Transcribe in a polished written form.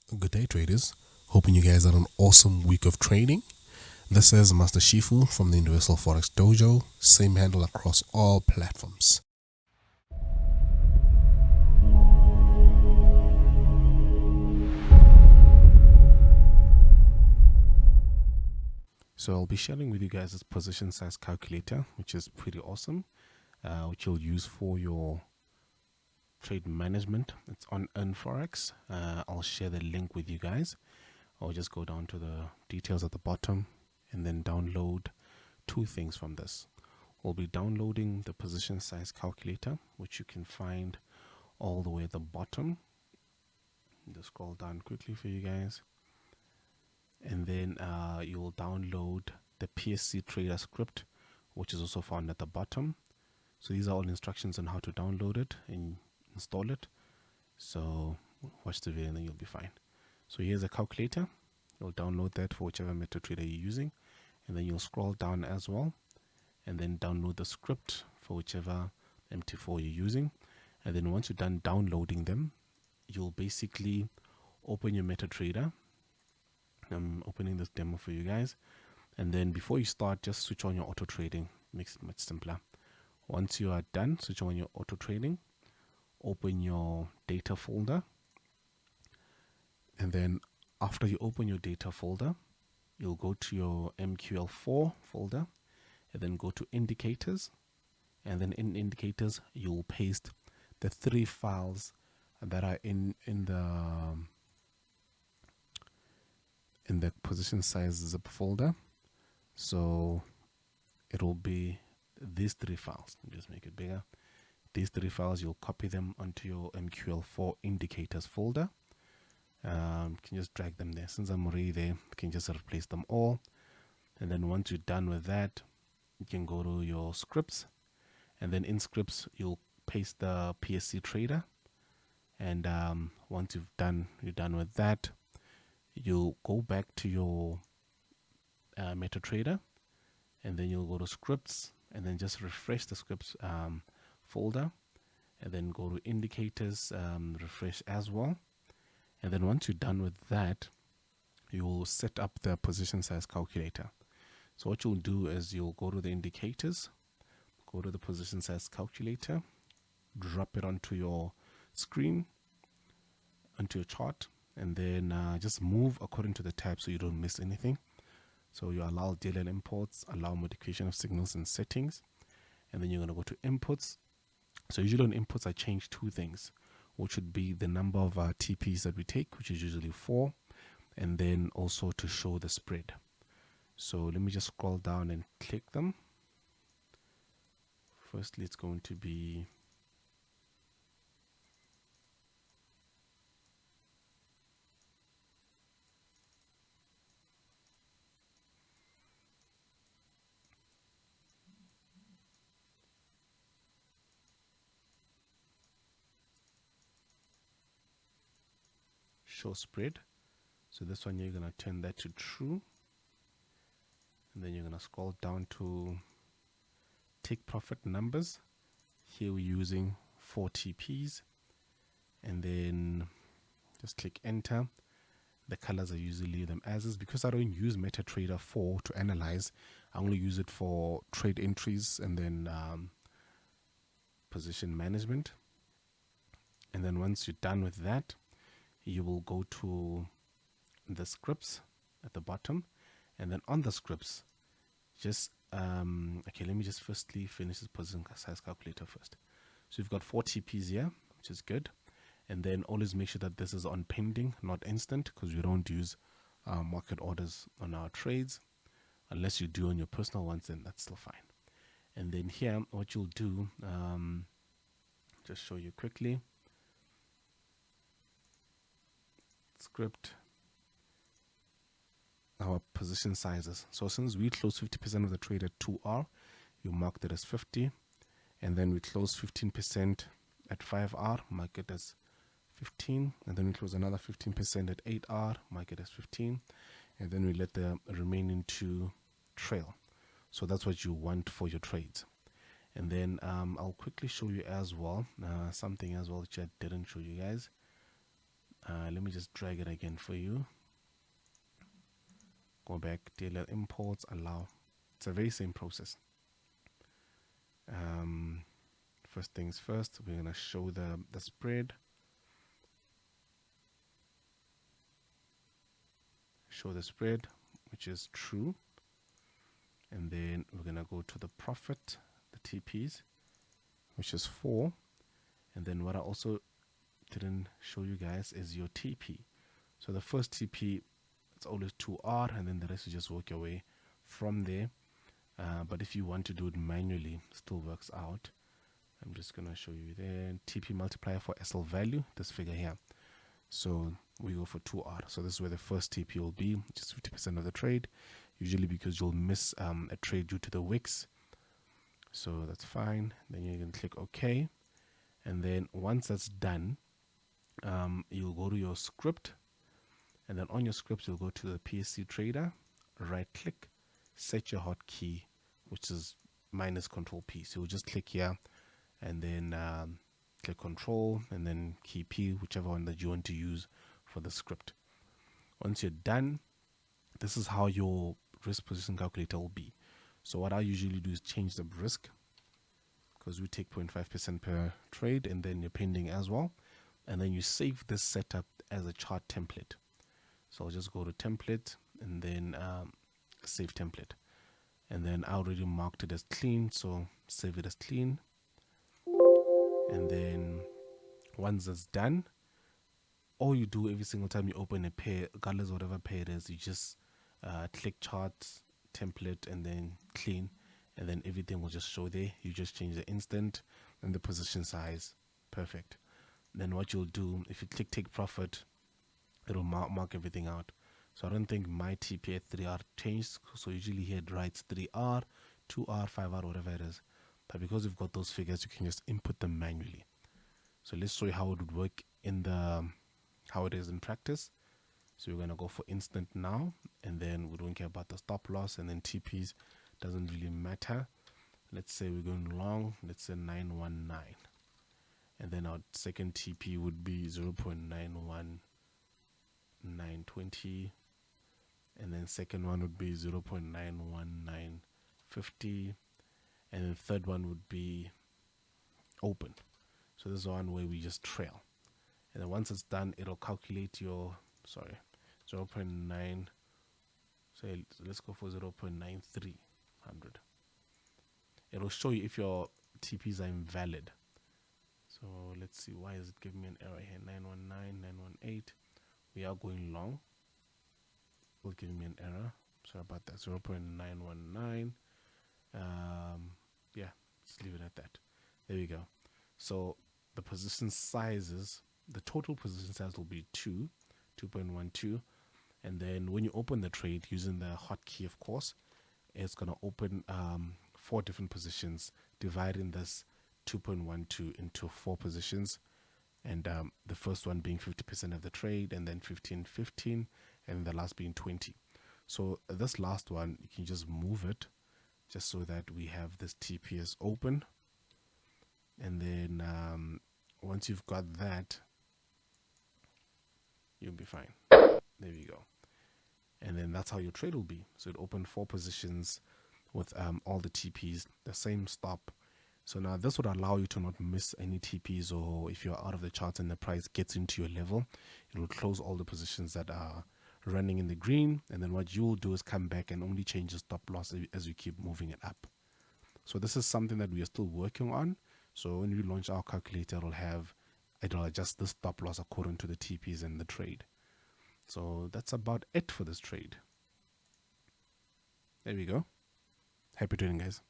Good day, traders. Hoping you guys had an awesome week of trading. This is Master Shifu from the Earn Forex Dojo. Same handle across all platforms. So I'll be sharing with you guys this position size calculator, which is pretty awesome, which you'll use for your trade management. It's on Earn Forex. I'll share the link with you guys. I'll just go down to the details at the bottom and then download two things from this. We'll be downloading the position size calculator, which you can find all the way at the bottom. Just scroll down quickly for you guys. And then you'll download the PSC trader script, which is also found at the bottom. So these are all instructions on how to download it and install it. So watch the video and then you'll be fine. So here's a calculator. You'll download that for whichever MetaTrader you're using, and then you'll scroll down as well and then download the script for whichever MT4 you're using. And then once you're done downloading them, you'll basically open your MetaTrader. I'm opening this demo for you guys, and then before you start, just switch on your auto trading. Makes it much simpler. Once you are done, switch on your auto trading, open your data folder, and then after you open your data folder, you'll go to your MQL4 folder and then go to indicators, and then in indicators you'll paste the three files that are in the position size zip folder. So it will be these three files. Just make it bigger. These three files, you'll copy them onto your MQL4 indicators folder. You can just drag them there. Since I'm already there, you can just replace them all. And then once you're done with that, you can go to your scripts, and then in scripts you'll paste the PSC trader. And once you're done with that, you'll go back to your MetaTrader, and then you'll go to scripts, and then just refresh the scripts folder, and then go to indicators, refresh as well. And then once you're done with that, you'll set up the position size calculator. So what you'll do is you'll go to the indicators, go to the position size calculator, drop it onto your screen, onto your chart, and then just move according to the tab so you don't miss anything. So you allow DLL imports, allow modification of signals and settings, and then you're going to go to inputs. So usually on inputs I change two things, which would be the number of TPs that we take, which is usually 4, and then also to show the spread. So let me just scroll down and click them. Firstly, it's going to be show spread. So this one, you're going to turn that to true, and then you're going to scroll down to take profit numbers. Here we're using 4 TPs, and then just click enter. The colors I usually leave them as is, because I don't use MetaTrader 4 to analyze. I only use it for trade entries and then position management. And then once you're done with that, you will go to the scripts at the bottom, and then on the scripts, just okay, let me just firstly finish this position size calculator first. So you've got 4 TPs here, which is good. And then always make sure that this is on pending, not instant, because we don't use market orders on our trades. Unless you do on your personal ones, then that's still fine. And then here, what you'll do, just show you quickly. Script, our position sizes. So since we close 50% of the trade at 2R, you mark that as 50. And then we close 15% at 5R, mark it as 15, and then we close another 15% at 8R, mark it as 15, and then we let the remaining 2 trail. So that's what you want for your trades. And then I'll quickly show you as well something as well which I didn't show you guys. Let me just drag it again for you. Go back, DLL imports, allow. It's a very same process. First things first, we're going to show the spread. Show the spread, which is true. And then we're going to go to the profit, the TPs, which is 4. And then what I also didn't show you guys is your TP. So the first TP, it's always 2R, and then the rest you just work your way from there. But if you want to do it manually, it still works out. I'm just going to show you there. TP multiplier for SL value, this figure here. So we go for 2R. So this is where the first TP will be, just 50% of the trade, usually because you'll miss a trade due to the wicks. So that's fine. Then you can click OK. And then once that's done, you'll go to your script. And then on your script, you'll go to the PSC trader, right click, set your hotkey, which is minus control P. So you'll just click here and then click control and then key P, whichever one that you want to use for the script. Once you're done, this is how your risk position calculator will be. So what I usually do is change the risk, because we take 0.5% per trade, and then your pending as well. And then you save this setup as a chart template. So I'll just go to template and then save template. And then I already marked it as clean, so save it as clean. And then once it's done, all you do every single time you open a pair, regardless of whatever pair it is, you just click chart, template, and then clean, and then everything will just show there. You just change the instant and the position size. Perfect. Then what you'll do, if you click take profit, it'll mark everything out. So I don't think my TP at 3R changed, so usually here it writes 3R, 2R, 5R, whatever it is. But because we've got those figures, you can just input them manually. So let's show you how it would work in how it is in practice. So we're going to go for instant now, and then we don't care about the stop loss, and then TPs doesn't really matter. Let's say we're going long, let's say 919, and then our second TP would be 0.91920, and then second one would be 0.91950, and then third one would be open. So this is one where we just trail, and then once it's done, it'll calculate your 0.9. So let's go for 0.9300. It'll show you if your TPs are invalid. So let's see, why is it giving me an error here? 919, 918. We are going long. It'll give me an error. Sorry about that. 0.919. Yeah, let's leave it at that. There we go. So the position sizes, the total position size will be 2.12. And then when you open the trade using the hotkey, of course, it's going to open 4 different positions, dividing this 2.12 into 4 positions. And the first one being 50% of the trade, and then 15, and the last being 20. So this last one, you can just move it just so that we have this TPS open. And then once you've got that, you'll be fine. There we go. And then that's how your trade will be. So it opened 4 positions with all the TPs, the same stop. So now this would allow you to not miss any TPs, or if you're out of the chart and the price gets into your level, it will close all the positions that are running in the green. And then what you'll do is come back and only change the stop loss as you keep moving it up. So this is something that we are still working on. So when we launch our calculator, it'll adjust the stop loss according to the TPs and the trade. So that's about it for this trade. There we go. Happy trading, guys.